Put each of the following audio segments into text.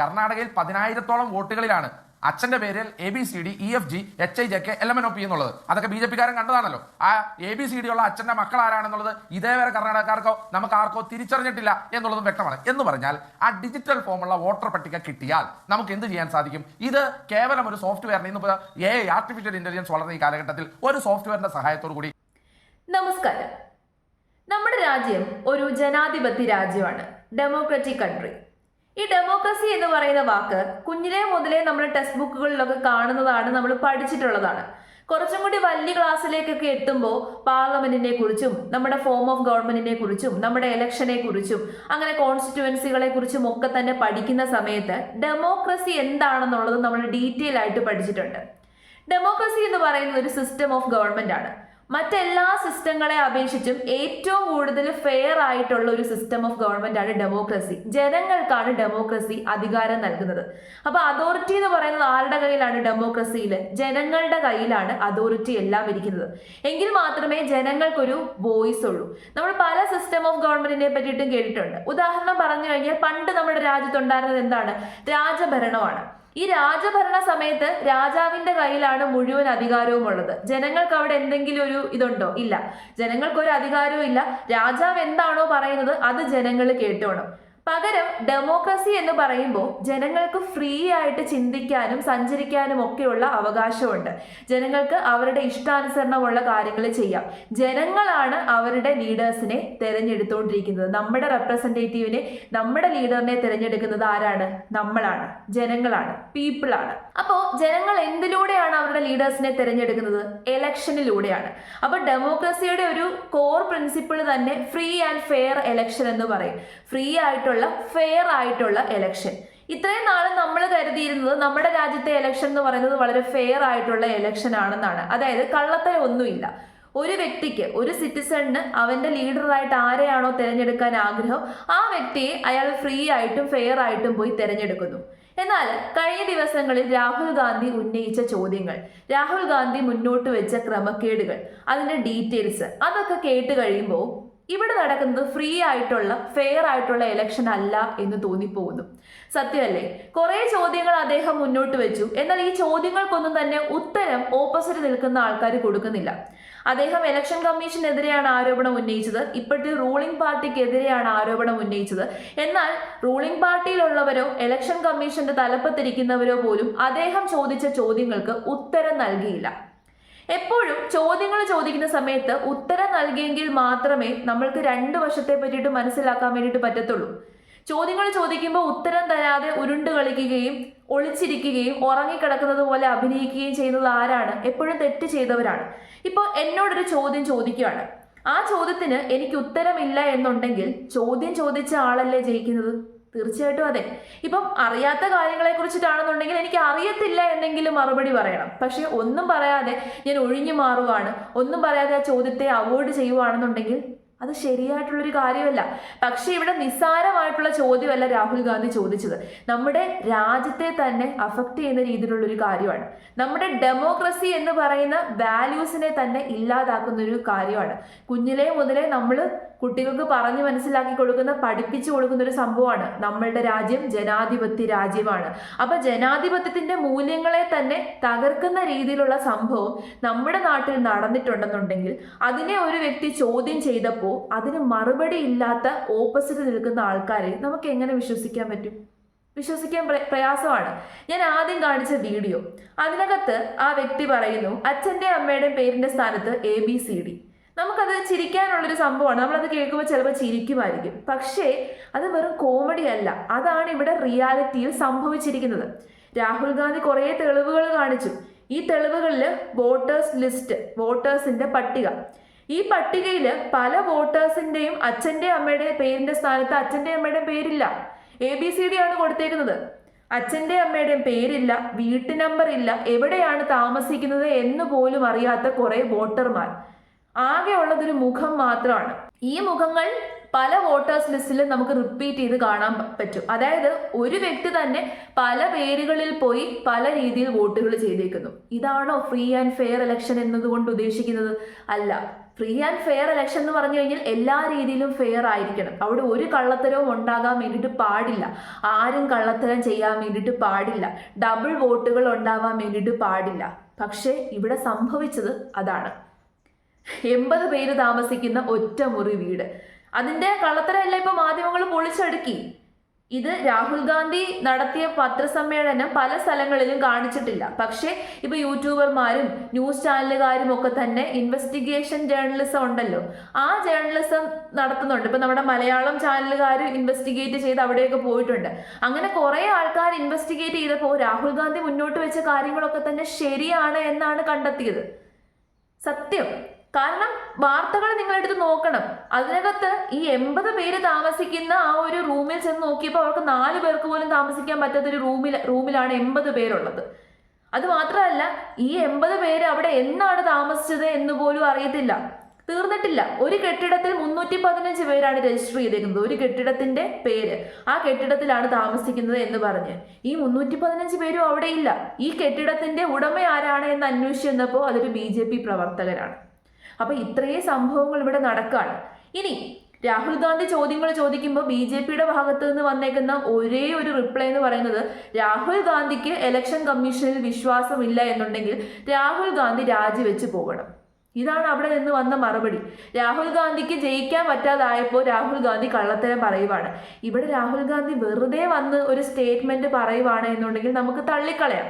കർണാടകയിൽ 10,000-ഓളം വോട്ടുകളിലാണ് അച്ഛന്റെ പേരിൽ ABCD, EFG, HIJK, LMNOP എന്നുള്ളത്. അതൊക്കെ BJP കാരൻ കണ്ടതാണല്ലോ. ആ ABCD ഉള്ള അച്ഛന്റെ മക്കൾ ആരാണെന്നുള്ളത് ഇതേവരെ കർണാടകക്കാർക്കോ നമുക്ക് ആർക്കോ തിരിച്ചറിഞ്ഞിട്ടില്ല എന്നുള്ളതും വ്യക്തമാണ്. എന്ന് പറഞ്ഞാൽ ആ ഡിജിറ്റൽ ഫോമുള്ള വോട്ടർ പട്ടിക കിട്ടിയാൽ നമുക്ക് എന്ത് ചെയ്യാൻ സാധിക്കും? ഇത് കേവലം ഒരു സോഫ്റ്റ്വെയറിന് ഇന്നിപ്പോൾ AI ആർട്ടിഫിഷ്യൽ ഇന്റലിജൻസ് വളർന്ന ഈ കാലഘട്ടത്തിൽ ഒരു സോഫ്റ്റ്വെയറിന്റെ സഹായത്തോടു കൂടി. നമസ്കാരം. നമ്മുടെ രാജ്യം ഒരു ജനാധിപത്യ രാജ്യമാണ്, ഡെമോക്രാറ്റിക് കൺട്രി. ഈ ഡെമോക്രസി എന്ന് പറയുന്ന വാക്ക് കുഞ്ഞിലെ മുതലേ നമ്മൾ ടെക്സ്റ്റ് ബുക്കുകളിലൊക്കെ കാണുന്നതാണ്, നമ്മൾ പഠിച്ചിട്ടുള്ളതാണ്. കുറച്ചും കൂടി വലിയ ക്ലാസ്സിലേക്കൊക്കെ എത്തുമ്പോൾ പാർലമെന്റിനെ കുറിച്ചും നമ്മുടെ ഫോം ഓഫ് ഗവൺമെന്റിനെ കുറിച്ചും നമ്മുടെ ഇലക്ഷനെ കുറിച്ചും അങ്ങനെ കോൺസ്റ്റിറ്റ്യുവൻസികളെ കുറിച്ചും ഒക്കെ തന്നെ പഠിക്കുന്ന സമയത്ത് ഡെമോക്രസി എന്താണെന്നുള്ളത് നമ്മൾ ഡീറ്റെയിൽ ആയിട്ട് പഠിച്ചിട്ടുണ്ട്. ഡെമോക്രസി എന്ന് പറയുന്നത് ഒരു സിസ്റ്റം ഓഫ് ഗവൺമെന്റ് ആണ്. മറ്റെല്ലാ സിസ്റ്റങ്ങളെ അപേക്ഷിച്ചും ഏറ്റവും കൂടുതൽ ഫെയർ ആയിട്ടുള്ള ഒരു സിസ്റ്റം ഓഫ് ഗവൺമെന്റ് ആണ് ഡെമോക്രസി. ജനങ്ങൾക്കാണ് ഡെമോക്രസി അധികാരം നൽകുന്നത്. അപ്പൊ അതോറിറ്റി എന്ന് പറയുന്നത് ആരുടെ കയ്യിലാണ്? ഡെമോക്രസിയിൽ ജനങ്ങളുടെ കയ്യിലാണ് അതോറിറ്റി എല്ലാം ഇരിക്കുന്നത്. എങ്കിൽ മാത്രമേ ജനങ്ങൾക്കൊരു വോയിസ് ഉള്ളൂ. നമ്മൾ പല സിസ്റ്റം ഓഫ് ഗവൺമെന്റിനെ പറ്റിയിട്ടും കേട്ടിട്ടുണ്ട്. ഉദാഹരണം പറഞ്ഞു കഴിഞ്ഞാൽ പണ്ട് നമ്മുടെ രാജ്യത്തുണ്ടായിരുന്നത് എന്താണ്? രാജഭരണമാണ്. ഈ രാജഭരണ സമയത്ത് രാജാവിന്റെ കയ്യിലാണ് മുഴുവൻ അധികാരവും ഉള്ളത്. ജനങ്ങൾക്ക് അവിടെ എന്തെങ്കിലും ഒരു ഇതുണ്ടോ? ഇല്ല. ജനങ്ങൾക്ക് ഒരു അധികാരവും ഇല്ല. രാജാവ് എന്താണോ പറയുന്നത് അത് ജനങ്ങൾ കേട്ടോണം. പകരം ഡെമോക്രസി എന്ന് പറയുമ്പോൾ ജനങ്ങൾക്ക് ഫ്രീ ആയിട്ട് ചിന്തിക്കാനും സഞ്ചരിക്കാനും ഒക്കെയുള്ള അവകാശമുണ്ട്. ജനങ്ങൾക്ക് അവരുടെ ഇഷ്ടാനുസരണമുള്ള കാര്യങ്ങൾ ചെയ്യാം. ജനങ്ങളാണ് അവരുടെ ലീഡേഴ്സിനെ തിരഞ്ഞെടുത്തുകൊണ്ടിരിക്കുന്നത്. നമ്മുടെ റെപ്രസെന്റേറ്റീവിനെ, നമ്മുടെ ലീഡറിനെ തിരഞ്ഞെടുക്കുന്നത് ആരാണ്? നമ്മളാണ്, ജനങ്ങളാണ്, പീപ്പിളാണ്. അപ്പോൾ ജനങ്ങൾ എന്തിലൂടെയാണ് അവരുടെ ലീഡേഴ്സിനെ തിരഞ്ഞെടുക്കുന്നത്? എലക്ഷനിലൂടെയാണ്. അപ്പൊ ഡെമോക്രസിയുടെ ഒരു കോർ പ്രിൻസിപ്പിൾ തന്നെ ഫ്രീ ആൻഡ് ഫെയർ എലക്ഷൻ എന്ന് പറയും. ഫ്രീ ആയിട്ടുള്ള ഫെയർ ആയിട്ടുള്ള എലക്ഷൻ. ഇത്രയും നാളും നമ്മൾ കരുതിയിരുന്നത് നമ്മുടെ രാജ്യത്തെ എലക്ഷൻ എന്ന് പറയുന്നത് വളരെ ഫെയർ ആയിട്ടുള്ള എലക്ഷൻ ആണെന്നാണ്. അതായത് കള്ളത്തരം ഒന്നുമില്ല. ഒരു വ്യക്തിക്ക്, ഒരു സിറ്റിസണിന് അവന്റെ ലീഡറായിട്ട് ആരെയാണോ തിരഞ്ഞെടുക്കാൻ ആഗ്രഹം ആ വ്യക്തിയെ അയാൾ ഫ്രീ ആയിട്ടും ഫെയർ ആയിട്ടും പോയി തിരഞ്ഞെടുക്കുന്നു. എന്നാൽ കഴിഞ്ഞ ദിവസങ്ങളിൽ രാഹുൽ ഗാന്ധി ഉന്നയിച്ച ചോദ്യങ്ങൾ, രാഹുൽ ഗാന്ധി മുന്നോട്ട് വെച്ച ക്രമക്കേടുകൾ, അതിന്റെ ഡീറ്റെയിൽസ് അതൊക്കെ കേട്ട് കഴിയുമ്പോൾ ഇവിടെ നടക്കുന്നത് ഫ്രീ ആയിട്ടുള്ള ഫെയർ ആയിട്ടുള്ള എലക്ഷൻ അല്ല എന്ന് തോന്നിപ്പോകുന്നു. സത്യമല്ലേ? കുറെ ചോദ്യങ്ങൾ അദ്ദേഹം മുന്നോട്ട് വെച്ചു. എന്നാൽ ഈ ചോദ്യങ്ങൾക്കൊന്നും തന്നെ ഉത്തരം ഓപ്പോസിറ്റ് നിൽക്കുന്ന ആൾക്കാർ കൊടുക്കുന്നില്ല. അദ്ദേഹം ഇലക്ഷൻ കമ്മീഷനെതിരെയാണ് ആരോപണം ഉന്നയിച്ചത്. ഇപ്പോഴത്തെ റൂളിംഗ് പാർട്ടിക്കെതിരെയാണ് ആരോപണം ഉന്നയിച്ചത്. എന്നാൽ റൂളിംഗ് പാർട്ടിയിലുള്ളവരോ ഇലക്ഷൻ കമ്മീഷന്റെ തലപ്പത്തിരിക്കുന്നവരോ പോലും അദ്ദേഹം ചോദിച്ച ചോദ്യങ്ങൾക്ക് ഉത്തരം നൽകിയില്ല. എപ്പോഴും ചോദ്യങ്ങൾ ചോദിക്കുന്ന സമയത്ത് ഉത്തരം നൽകിയെങ്കിൽ മാത്രമേ നമ്മൾക്ക് രണ്ട് വശത്തെ പറ്റിയിട്ട് മനസ്സിലാക്കാൻ വേണ്ടിയിട്ട് പറ്റത്തുള്ളൂ. ചോദ്യങ്ങൾ ചോദിക്കുമ്പോൾ ഉത്തരം തരാതെ ഉരുണ്ട് കളിക്കുകയും ഒളിച്ചിരിക്കുകയും ഉറങ്ങിക്കിടക്കുന്നത് പോലെ അഭിനയിക്കുകയും ചെയ്യുന്നത് ആരാണ്? എപ്പോഴും തെറ്റ് ചെയ്തവരാണ്. ഇപ്പോൾ എന്നോടൊരു ചോദ്യം ചോദിക്കുകയാണ്. ആ ചോദ്യത്തിന് എനിക്ക് ഉത്തരമില്ല എന്നുണ്ടെങ്കിൽ ചോദ്യം ചോദിച്ച ആളല്ലേ ജയിക്കുന്നത്? തീർച്ചയായിട്ടും അതെ. ഇപ്പം അറിയാത്ത കാര്യങ്ങളെ കുറിച്ചിട്ടാണെന്നുണ്ടെങ്കിൽ എനിക്ക് അറിയത്തില്ല എന്നെങ്കിലും മറുപടി പറയണം. പക്ഷെ ഒന്നും പറയാതെ ഞാൻ ഒഴിഞ്ഞു മാറുവാണ്, ഒന്നും പറയാതെ ആ ചോദ്യത്തെ അവോയ്ഡ് ചെയ്യുവാണെന്നുണ്ടെങ്കിൽ അത് ശരിയായിട്ടുള്ളൊരു കാര്യമല്ല. പക്ഷെ ഇവിടെ നിസ്സാരമായിട്ടുള്ള ചോദ്യമല്ല രാഹുൽ ഗാന്ധി ചോദിച്ചത്. നമ്മുടെ രാജ്യത്തെ തന്നെ അഫക്റ്റ് ചെയ്യുന്ന രീതിയിലുള്ളൊരു കാര്യമാണ്. നമ്മുടെ ഡെമോക്രസി എന്ന് പറയുന്ന വാല്യൂസിനെ തന്നെ ഇല്ലാതാക്കുന്ന ഒരു കാര്യമാണ്. കുഞ്ഞിലേ മുതലേ നമ്മൾ കുട്ടികൾക്ക് പറഞ്ഞു മനസ്സിലാക്കി കൊടുക്കുന്ന, പഠിപ്പിച്ചു കൊടുക്കുന്ന ഒരു സംഭവമാണ് നമ്മളുടെ രാജ്യം ജനാധിപത്യ രാജ്യമാണ്. അപ്പൊ ജനാധിപത്യത്തിന്റെ മൂല്യങ്ങളെ തന്നെ തകർക്കുന്ന രീതിയിലുള്ള സംഭവം നമ്മുടെ നാട്ടിൽ നടന്നിട്ടുണ്ടെന്നുണ്ടെങ്കിൽ അതിനെ ഒരു വ്യക്തി ചോദ്യം ചെയ്തപ്പോൾ അതിന് മറുപടി ഇല്ലാത്ത ഓപ്പോസിറ്റ് നിൽക്കുന്ന ആൾക്കാരെ നമുക്ക് എങ്ങനെ വിശ്വസിക്കാൻ പറ്റും? വിശ്വസിക്കാൻ പ്രയാസമാണ്. ഞാൻ ആദ്യം കാണിച്ച വീഡിയോ, അതിനകത്ത് ആ വ്യക്തി പറയുന്നു അച്ഛൻ്റെ അമ്മയുടെയും പേരിന്റെ സ്ഥാനത്ത് ABCD. നമുക്കത് ചിരിക്കാനുള്ളൊരു സംഭവമാണ്. നമ്മളത് കേൾക്കുമ്പോൾ ചിലപ്പോൾ ചിരിക്കുമായിരിക്കും. പക്ഷേ അത് വെറും കോമഡി അല്ല. അതാണ് ഇവിടെ റിയാലിറ്റിയിൽ സംഭവിച്ചിരിക്കുന്നത്. രാഹുൽ ഗാന്ധി കുറേ തെളിവുകൾ കാണിച്ചു. ഈ തെളിവുകളിൽ വോട്ടേഴ്സ് ലിസ്റ്റ്, വോട്ടേഴ്സിന്റെ പട്ടിക, ഈ പട്ടികയിൽ പല വോട്ടേഴ്സിന്റെയും അച്ഛൻ്റെയും അമ്മയുടെയും പേരിന്റെ സ്ഥാനത്ത് അച്ഛൻ്റെയും അമ്മയുടെയും പേരില്ല, ABCD ആണ് കൊടുത്തേക്കുന്നത്. അച്ഛൻ്റെയും അമ്മയുടെയും പേരില്ല, വീട്ടു നമ്പർ ഇല്ല, എവിടെയാണ് താമസിക്കുന്നത് എന്ന് പോലും അറിയാത്ത കുറെ വോട്ടർമാർ. ആകെ ഉള്ളതൊരു മുഖം മാത്രമാണ്. ഈ മുഖങ്ങൾ പല വോട്ടേഴ്സ് ലിസ്റ്റിൽ നമുക്ക് റിപ്പീറ്റ് ചെയ്ത് കാണാൻ പറ്റും. അതായത് ഒരു വ്യക്തി തന്നെ പല പേരുകളിൽ പോയി പല രീതിയിൽ വോട്ടുകൾ ചെയ്തേക്കുന്നു. ഇതാണോ ഫ്രീ ആൻഡ് ഫെയർ ഇലക്ഷൻ എന്നതുകൊണ്ട് ഉദ്ദേശിക്കുന്നത്? അല്ല. ഫ്രീ ആൻഡ് ഫെയർ ഇലക്ഷൻ എന്ന് പറഞ്ഞു കഴിഞ്ഞാൽ എല്ലാ രീതിയിലും ഫെയർ ആയിരിക്കണം. അവിടെ ഒരു കള്ളത്തരവും ഉണ്ടാകാൻ വേണ്ടിയിട്ട് പാടില്ല. ആരും കള്ളത്തരം ചെയ്യാൻ വേണ്ടിയിട്ട് പാടില്ല. ഡബിൾ വോട്ടുകൾ ഉണ്ടാവാൻ വേണ്ടിയിട്ട് പാടില്ല. പക്ഷേ ഇവിടെ സംഭവിച്ചത് അതാണ്. 80 പേര് താമസിക്കുന്ന ഒറ്റ മുറി വീട്. അതിന്റെ കള്ളത്തരമല്ല ഇപ്പൊ മാധ്യമങ്ങൾ പൊളിച്ചടുക്കി. ഇത് രാഹുൽ ഗാന്ധി നടത്തിയ പത്രസമ്മേളനം പല സ്ഥലങ്ങളിലും കാണിച്ചിട്ടില്ല. പക്ഷേ ഇപ്പൊ യൂട്യൂബർമാരും ന്യൂസ് ചാനലുകാരും ഒക്കെ തന്നെ ഇൻവെസ്റ്റിഗേഷൻ ജേർണലിസം ഉണ്ടല്ലോ, ആ ജേർണലിസം നടത്തുന്നുണ്ട്. ഇപ്പൊ നമ്മുടെ മലയാളം ചാനലുകാർ ഇൻവെസ്റ്റിഗേറ്റ് ചെയ്ത് അവിടെയൊക്കെ പോയിട്ടുണ്ട്. അങ്ങനെ കുറെ ആൾക്കാർ ഇൻവെസ്റ്റിഗേറ്റ് ചെയ്തപ്പോൾ രാഹുൽ ഗാന്ധി മുന്നോട്ട് വെച്ച കാര്യങ്ങളൊക്കെ തന്നെ ശരിയാണ് എന്നാണ് കണ്ടെത്തിയത്. സത്യം. കാരണം വാർത്തകൾ നിങ്ങളെടുത്ത് നോക്കണം. അതിനകത്ത് ഈ 80 പേര് താമസിക്കുന്ന ആ ഒരു റൂമിൽ ചെന്ന് നോക്കിയപ്പോൾ അവർക്ക് 4 പേർക്ക് പോലും താമസിക്കാൻ പറ്റാത്തൊരു റൂമിലാണ് 80 പേരുള്ളത്. അത് മാത്രമല്ല, ഈ 80 പേര് അവിടെ എന്നാണ് താമസിച്ചത് എന്ന് പോലും അറിയത്തില്ല. തീർന്നിട്ടില്ല. ഒരു കെട്ടിടത്തിൽ 315 പേരാണ് രജിസ്റ്റർ ചെയ്തേക്കുന്നത്. ഒരു കെട്ടിടത്തിന്റെ പേര്, ആ കെട്ടിടത്തിലാണ് താമസിക്കുന്നത് എന്ന് പറഞ്ഞ് ഈ 315 പേരും അവിടെ ഇല്ല. ഈ കെട്ടിടത്തിന്റെ ഉടമ ആരാണ് എന്ന് അന്വേഷിച്ച് ചെന്നപ്പോൾ അതൊരു BJP പ്രവർത്തകരാണ്. അപ്പൊ ഇത്രയും സംഭവങ്ങൾ ഇവിടെ നടക്കാണ്. ഇനി രാഹുൽ ഗാന്ധി ചോദ്യങ്ങൾ ചോദിക്കുമ്പോൾ BJPയുടെ ഭാഗത്ത് നിന്ന് വന്നേക്കുന്ന ഒരേ ഒരു റിപ്ലൈ എന്ന് പറയുന്നത്, രാഹുൽ ഗാന്ധിക്ക് ഇലക്ഷൻ കമ്മീഷനിൽ വിശ്വാസമില്ല എന്നുണ്ടെങ്കിൽ രാഹുൽ ഗാന്ധി രാജിവെച്ച് പോകണം. ഇതാണ് അവിടെ നിന്ന് വന്ന മറുപടി. രാഹുൽ ഗാന്ധിക്ക് ജയിക്കാൻ പറ്റാതായപ്പോൾ രാഹുൽ ഗാന്ധി കള്ളത്തരം പറയുവാണ്. ഇവിടെ രാഹുൽ ഗാന്ധി വെറുതെ വന്ന് ഒരു സ്റ്റേറ്റ്മെന്റ് പറയുവാണ് എന്നുണ്ടെങ്കിൽ നമുക്ക് തള്ളിക്കളയാം.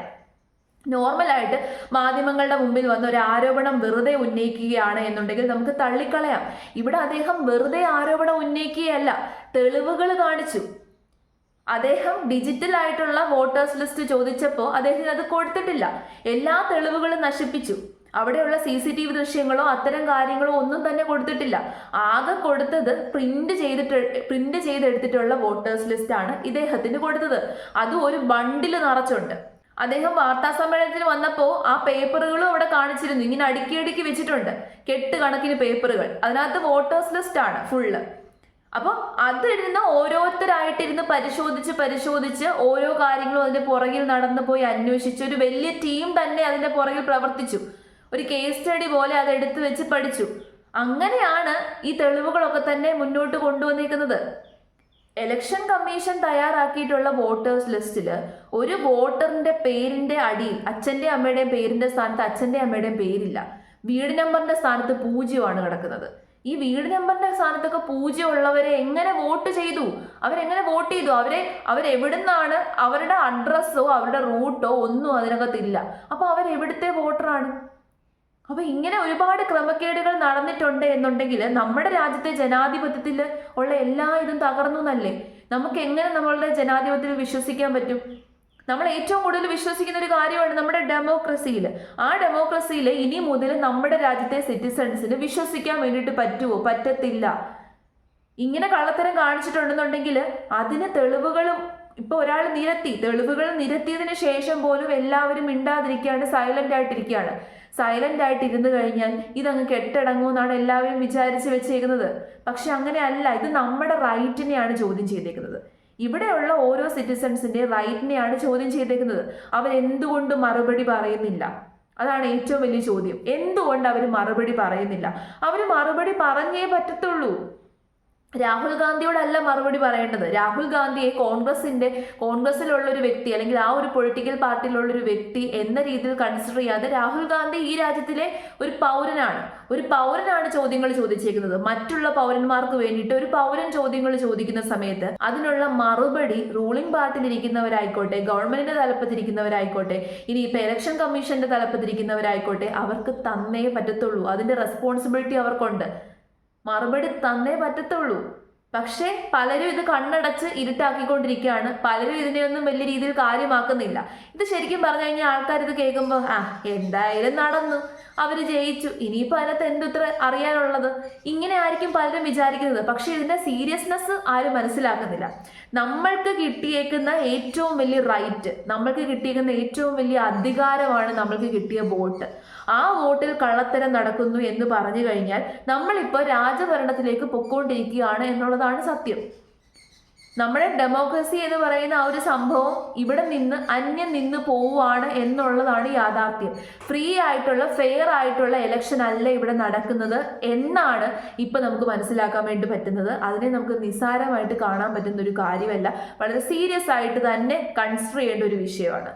നോർമലായിട്ട് മാധ്യമങ്ങളുടെ മുമ്പിൽ വന്ന ഒരു ആരോപണം വെറുതെ ഉന്നയിക്കുകയാണ് എന്നുണ്ടെങ്കിൽ നമുക്ക് തള്ളിക്കളയാം. ഇവിടെ അദ്ദേഹം വെറുതെ ആരോപണം ഉന്നയിക്കുകയല്ല, തെളിവുകൾ കാണിച്ചു. അദ്ദേഹം ഡിജിറ്റൽ ആയിട്ടുള്ള വോട്ടേഴ്സ് ലിസ്റ്റ് ചോദിച്ചപ്പോൾ അദ്ദേഹത്തിന് അത് കൊടുത്തിട്ടില്ല. എല്ലാ തെളിവുകളും നശിപ്പിച്ചു. അവിടെയുള്ള CCTV ദൃശ്യങ്ങളോ അത്തരം കാര്യങ്ങളോ ഒന്നും തന്നെ കൊടുത്തിട്ടില്ല. ആകെ കൊടുത്തത് പ്രിന്റ് ചെയ്തെടുത്തിട്ടുള്ള വോട്ടേഴ്സ് ലിസ്റ്റ് ആണ് ഇദ്ദേഹത്തിന് കൊടുത്തത്. അതും ഒരു ബണ്ടില് നിറച്ചുണ്ട്. അദ്ദേഹം വാർത്താ സമ്മേളനത്തിന് വന്നപ്പോൾ ആ പേപ്പറുകളും അവിടെ കാണിച്ചിരുന്നു. ഇങ്ങനെ അടുക്കി വെച്ചിട്ടുണ്ട്, കെട്ടുകണക്കിന് പേപ്പറുകൾ. അതിനകത്ത് വോട്ടേഴ്സ് ലിസ്റ്റ് ആണ് ഫുള്ള്. അപ്പോൾ അതിരുന്ന് ഓരോരുത്തരായിട്ടിരുന്ന് പരിശോധിച്ച് ഓരോ കാര്യങ്ങളും അതിന്റെ പുറകിൽ നടന്നു പോയി അന്വേഷിച്ച് ഒരു വലിയ ടീം തന്നെ അതിന്റെ പുറകിൽ പ്രവർത്തിച്ചു. ഒരു കേസ് സ്റ്റഡി പോലെ അത് എടുത്തു വെച്ച് പഠിച്ചു. അങ്ങനെയാണ് ഈ തെളിവുകളൊക്കെ തന്നെ മുന്നോട്ട് കൊണ്ടുവന്നിരിക്കുന്നത്. ഇലക്ഷൻ കമ്മീഷൻ തയ്യാറാക്കിയിട്ടുള്ള വോട്ടേഴ്സ് ലിസ്റ്റിൽ ഒരു വോട്ടറിന്റെ പേരിന്റെ അടിയിൽ അച്ഛൻ്റെയും അമ്മയുടെയും പേരിന്റെ സ്ഥാനത്ത് അച്ഛൻ്റെയും അമ്മയുടെയും പേരില്ല. വീട് നമ്പറിന്റെ സ്ഥാനത്ത് 0 കിടക്കുന്നത്. ഈ വീട് നമ്പറിന്റെ സ്ഥാനത്തൊക്കെ 0 ഉള്ളവരെ എങ്ങനെ വോട്ട് ചെയ്തു? അവരെങ്ങനെ വോട്ട് ചെയ്തു? അവരെവിടുന്നാണ്? അവരുടെ അഡ്രസ്സോ അവരുടെ റൂട്ടോ ഒന്നും അതിനകത്തില്ല. അപ്പൊ അവരെവിടുത്തെ വോട്ടറാണ്? അപ്പൊ ഇങ്ങനെ ഒരുപാട് ക്രമക്കേടുകൾ നടന്നിട്ടുണ്ട് എന്നുണ്ടെങ്കിൽ നമ്മുടെ രാജ്യത്തെ ജനാധിപത്യത്തിൽ ഉള്ള എല്ലാ ഇതും തകർന്നു എന്നല്ലേ? നമുക്ക് എങ്ങനെ നമ്മളുടെ ജനാധിപത്യത്തിൽ വിശ്വസിക്കാൻ പറ്റും? നമ്മൾ ഏറ്റവും കൂടുതൽ വിശ്വസിക്കുന്ന ഒരു കാര്യമാണ് നമ്മുടെ ഡെമോക്രസിയിൽ. ആ ഡെമോക്രസിയിൽ ഇനി മുതൽ നമ്മുടെ രാജ്യത്തെ സിറ്റിസൺസിന് വിശ്വസിക്കാൻ വേണ്ടിയിട്ട് പറ്റുമോ? പറ്റത്തില്ല. ഇങ്ങനെ കള്ളത്തരം കാണിച്ചിട്ടുണ്ടെന്നുണ്ടെങ്കിൽ അതിന് തെളിവുകളും ഇപ്പൊ ഒരാൾ തെളിവുകൾ നിരത്തിയതിനു ശേഷം പോലും എല്ലാവരും മിണ്ടാതിരിക്കുകയാണ്, സൈലന്റ് ആയിട്ട് ഇരുന്ന് കഴിഞ്ഞാൽ ഇതങ്ങ് കെട്ടടങ്ങുമെന്നാണ് എല്ലാവരും വിചാരിച്ച് വെച്ചേക്കുന്നത്. പക്ഷെ അങ്ങനെയല്ല. ഇത് നമ്മുടെ റൈറ്റിനെയാണ് ചോദ്യം ചെയ്തേക്കുന്നത്. ഇവിടെയുള്ള ഓരോ സിറ്റിസൺസിന്റെ റൈറ്റിനെയാണ് ചോദ്യം ചെയ്തേക്കുന്നത്. അവരെന്തുകൊണ്ട് മറുപടി പറയുന്നില്ല? അതാണ് ഏറ്റവും വലിയ ചോദ്യം. എന്തുകൊണ്ട് അവർ മറുപടി പറയുന്നില്ല? അവർ മറുപടി പറഞ്ഞേ പറ്റത്തുള്ളൂ. രാഹുൽ ഗാന്ധിയോടല്ല മറുപടി പറയേണ്ടത്. രാഹുൽ ഗാന്ധിയെ കോൺഗ്രസിലുള്ള ഒരു വ്യക്തി അല്ലെങ്കിൽ ആ ഒരു പൊളിറ്റിക്കൽ പാർട്ടിയിലുള്ള ഒരു വ്യക്തി എന്ന രീതിയിൽ കൺസിഡർ ചെയ്യാതെ രാഹുൽ ഗാന്ധി ഈ രാജ്യത്തിലെ ഒരു പൗരനാണ് ചോദ്യങ്ങൾ ചോദിച്ചേക്കുന്നത്. മറ്റുള്ള പൗരന്മാർക്ക് വേണ്ടിയിട്ട് ഒരു പൗരൻ ചോദ്യങ്ങൾ ചോദിക്കുന്ന സമയത്ത് അതിനുള്ള മറുപടി റൂളിംഗ് പാർട്ടിയിലിരിക്കുന്നവരായിക്കോട്ടെ, ഗവൺമെന്റിന്റെ തലപ്പത്തിരിക്കുന്നവരായിക്കോട്ടെ, ഇനി ഇപ്പൊ ഇലക്ഷൻ കമ്മീഷന്റെ തലപ്പത്തിരിക്കുന്നവരായിക്കോട്ടെ, അവർക്ക് തന്നേ പറ്റത്തുള്ളൂ. അതിന്റെ റെസ്പോൺസിബിലിറ്റി അവർക്കുണ്ട്. മറുപടി തന്നേ പറ്റത്തുള്ളൂ. പക്ഷേ പലരും ഇത് കണ്ണടച്ച് ഇരുട്ടാക്കിക്കൊണ്ടിരിക്കുകയാണ്. പലരും ഇതിനെയൊന്നും വലിയ രീതിയിൽ കാര്യമാക്കുന്നില്ല. ഇത് ശരിക്കും പറഞ്ഞു കഴിഞ്ഞാൽ ആൾക്കാർ ഇത് കേൾക്കുമ്പോൾ എന്തായാലും നടന്നു, അവര് ജയിച്ചു, ഇനിയിപ്പോൾ അതിനകത്ത് എന്തിത്ര അറിയാനുള്ളത്, ഇങ്ങനെ ആയിരിക്കും പലരും വിചാരിക്കുന്നത്. പക്ഷെ ഇതിന്റെ സീരിയസ്നെസ് ആരും മനസ്സിലാക്കുന്നില്ല. നമ്മൾക്ക് കിട്ടിയേക്കുന്ന ഏറ്റവും വലിയ റൈറ്റ്, നമ്മൾക്ക് കിട്ടിയേക്കുന്ന ഏറ്റവും വലിയ അധികാരമാണ് നമ്മൾക്ക് കിട്ടിയ വോട്ട്. ആ വോട്ടിൽ കള്ളത്തരം നടക്കുന്നു എന്ന് പറഞ്ഞു കഴിഞ്ഞാൽ നമ്മളിപ്പോൾ രാജഭരണത്തിലേക്ക് പൊക്കോണ്ടിരിക്കുകയാണ് എന്നുള്ളതാണ് സത്യം. നമ്മുടെ ഡെമോക്രസി എന്ന് പറയുന്ന ആ ഒരു സംഭവം ഇവിടെ നിന്ന് അന്യം നിന്ന് പോവുകയാണ് എന്നുള്ളതാണ് യാഥാർത്ഥ്യം. ഫ്രീ ആയിട്ടുള്ള ഫെയർ ആയിട്ടുള്ള ഇലക്ഷൻ അല്ല ഇവിടെ നടക്കുന്നത് എന്നാണ് ഇപ്പൊ നമുക്ക് മനസ്സിലാക്കാൻ വേണ്ടി പറ്റുന്നത്. അതിനെ നമുക്ക് നിസ്സാരമായിട്ട് കാണാൻ പറ്റുന്ന ഒരു കാര്യമല്ല, വളരെ സീരിയസ് ആയിട്ട് തന്നെ കൺസിഡർ ചെയ്യേണ്ട ഒരു വിഷയമാണ്.